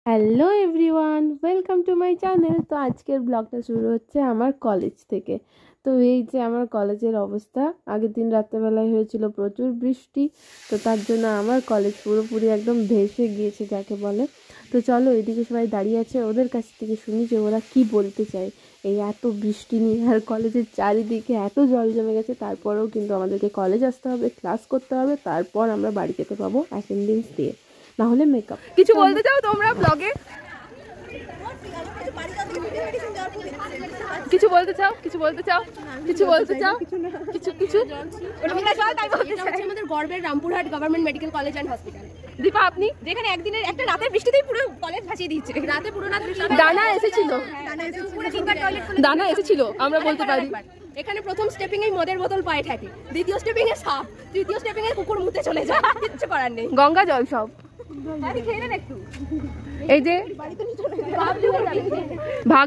Hello everyone, welcome to my channel. তো আজকের ব্লগটা শুরু হচ্ছে আমার কলেজ থেকে। তো এই যে আমার কলেজের অবস্থা, আগের দিন রাত্রেবেলায় হয়েছিল প্রচুর বৃষ্টি, তো তার জন্য আমার কলেজ পুরোপুরি একদম ভেসে গিয়েছে যাকে বলে। তো চলো, এদিকে সবাই দাঁড়িয়ে আছে, ওদের কাছ থেকে শুনি যে ওরা কি বলতে চায় এই এত বৃষ্টি নিয়ে। আর কলেজের চারিদিকে এত জল জমে গেছে, তারপরেও কিন্তু আমাদেরকে কলেজ আসতে হবে, ক্লাস করতে হবে, তারপর আমরা বাড়ি যেতে পাবো অ্যাটেন্ডেন্স দিয়ে, না হলে মেকআপ। কিছু বলতে চাও তোমরা ব্লগে? কিছু বলতে চাও? কিছু বলতে চাও? কিছু বলতে চাও? কিছু কিছু আমাদের গর্বের Rampurhat government medical college and hospital. Dipa, আপনি? যেখানে একদিনের একটা রাতের বৃষ্টিতেই পুরো কলেজ ভাসিয়ে দিচ্ছে। রাতে পুরো রাত বৃষ্টি, দানা এসেছিল, দানা এসেছিল আমরা বলতে পারি। এখানে প্রথম স্টেপিং এই মদের বোতল পায়ে ঠেকে, দ্বিতীয় স্টেপিং এ সাপ, তৃতীয় স্টেপিং এ কুকুর মুতে চলে যায়। কিচ্ছু করার নেই, গঙ্গা জল সব। খেয়ে নেন একটু। এই যে ভাগ